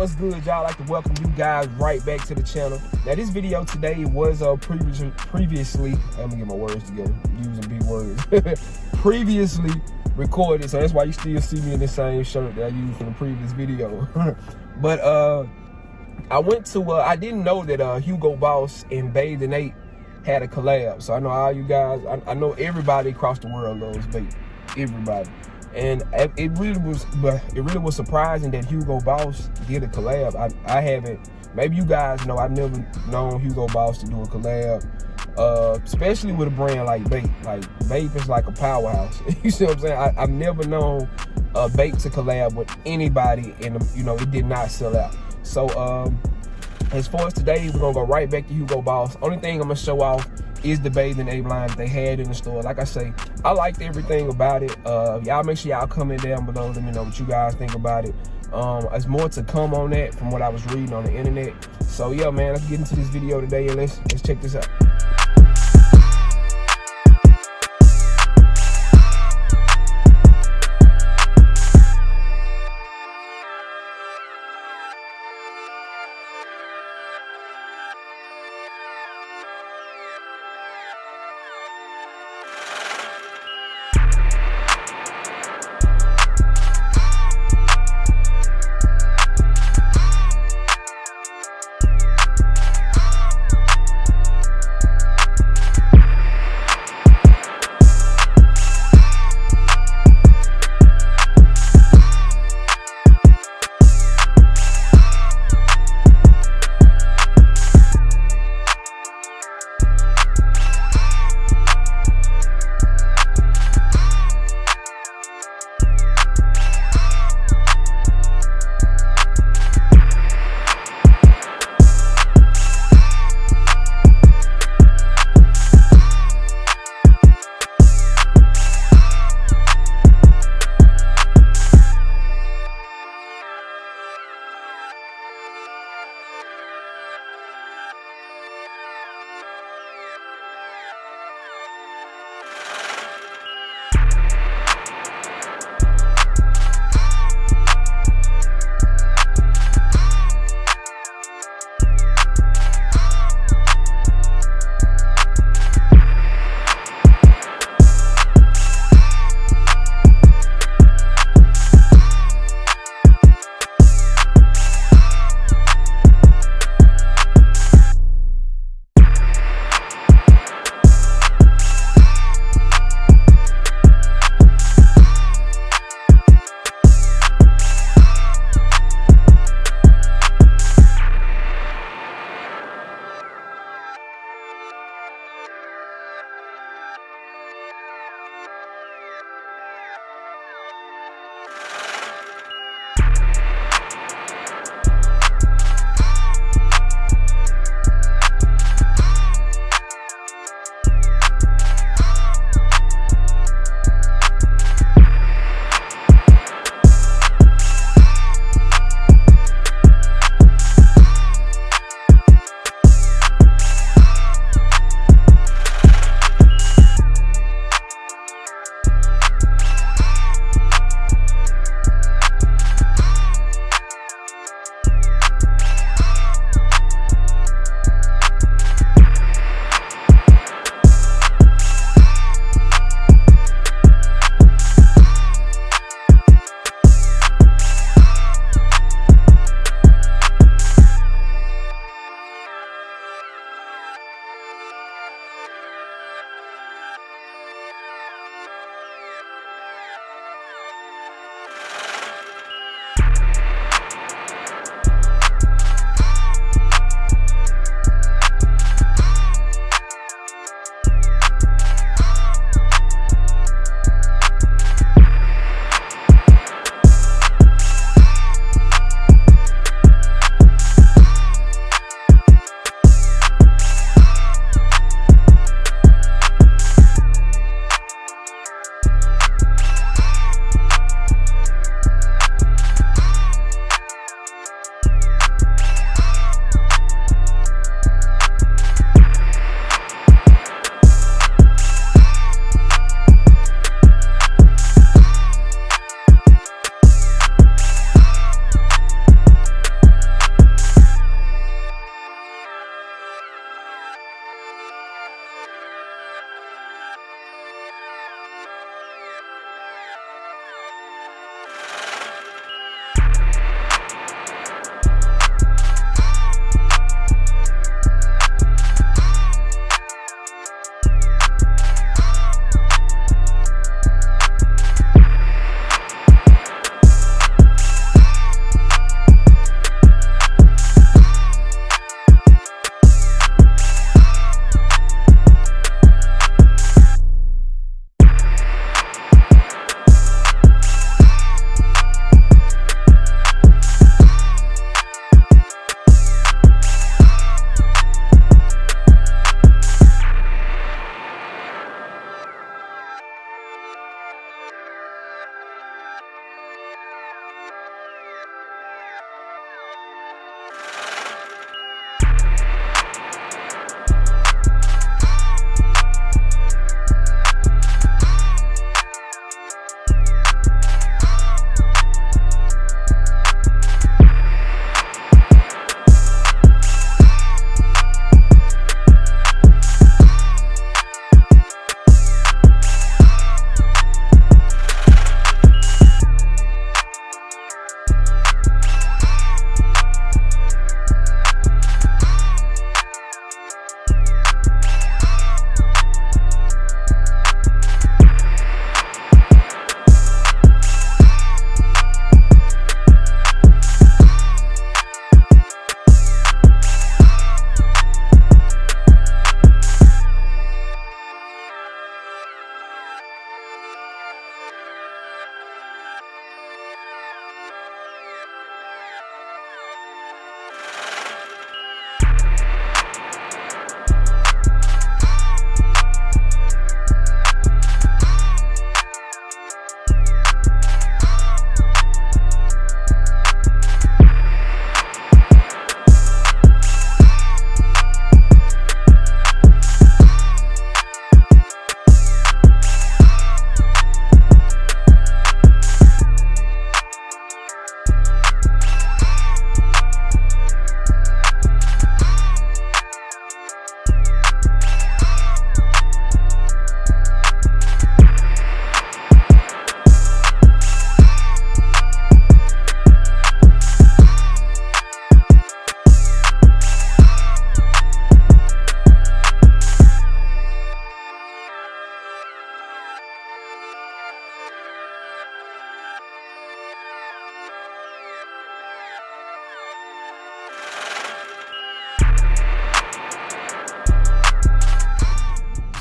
What's good, y'all? I'd like to welcome you guys right back to the channel. Now, this video today was previously, let me get my words together, using big words, previously recorded, so that's why you still see me in the same shirt that I used for the previous video. But I went to, I didn't know that Hugo Boss and bapejapan had a collab. So I know all you guys, I know everybody across the world loves bape, everybody. And it really was surprising that Hugo Boss did a collab. I haven't, maybe you guys know, I've never known Hugo Boss to do a collab, especially with a brand like bape. Like, bape is like a powerhouse. You see what I'm saying? I've never known bape to collab with anybody, and you know, it did not sell out. So as far as today, we're gonna go right back to Hugo Boss. Only thing I'm gonna show off is the bapejapan line that they had in the store. Like I say, I liked everything about it. Y'all make sure y'all comment down below. Let me know what you guys think about it. There's more to come on that from what I was reading on the internet. So yeah, man, let's get into this video today and let's check this out.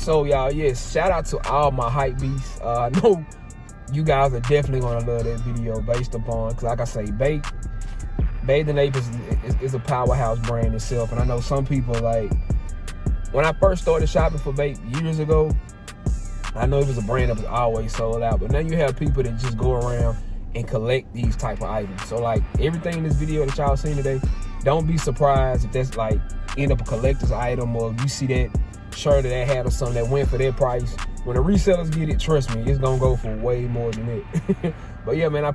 So y'all, yes, shout out to all my hype beasts. I know you guys are definitely gonna love that video based upon, cause like I say, bapejapan is a powerhouse brand itself, and I know some people, like, when I first started shopping for Bape years ago, I know it was a brand that was always sold out, but now you have people that just go around and collect these type of items. So like everything in this video that y'all seen today, don't be surprised if that's like end up a collector's item, or if you see that shirt or that hat or something that went for that price. When the resellers get it, trust me, it's gonna go for way more than that. But yeah, man, I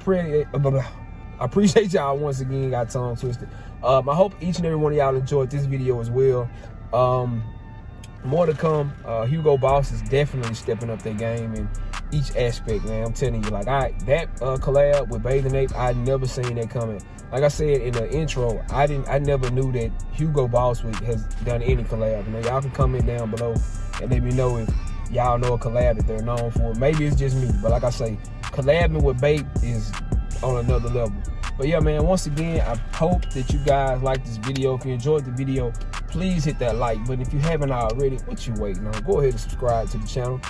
appreciate y'all once again. Got tongue twisted. I hope each and every one of y'all enjoyed this video as well. More to come. Hugo Boss is definitely stepping up their game in each aspect, man. I'm telling you, like, that collab with bapejapan, I never seen that coming. Like I said in the intro, I never knew that Hugo Boss has done any collab. You know, y'all can comment down below and let me know if y'all know a collab that they're known for. Maybe it's just me, but like I say, collabing with Bape is on another level. But yeah, man, once again, I hope that you guys like this video. If you enjoyed the video, please hit that like button. If you haven't already, what you waiting on? Go ahead and subscribe to the channel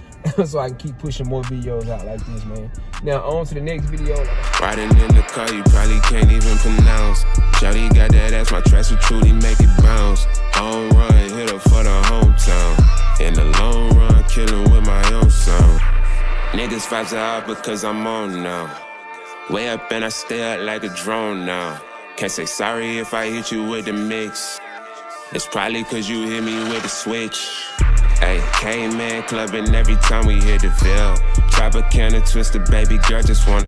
so I can keep pushing more videos out like this, man. Now, on to the next video. Riding in the car, you probably can't even pronounce. Shawty got that ass, my tracks will truly make it bounce. Home run, hit her for the hometown. In the long run, killing with my own sound. Niggas vibes are out because I'm on now. Way up and I stay up like a drone now. Can't say sorry if I hit you with the mix. It's probably cause you hit me with the switch. Ay, came in clubbing every time we hit the Ville. Chop a can of twisted, baby girl just wanna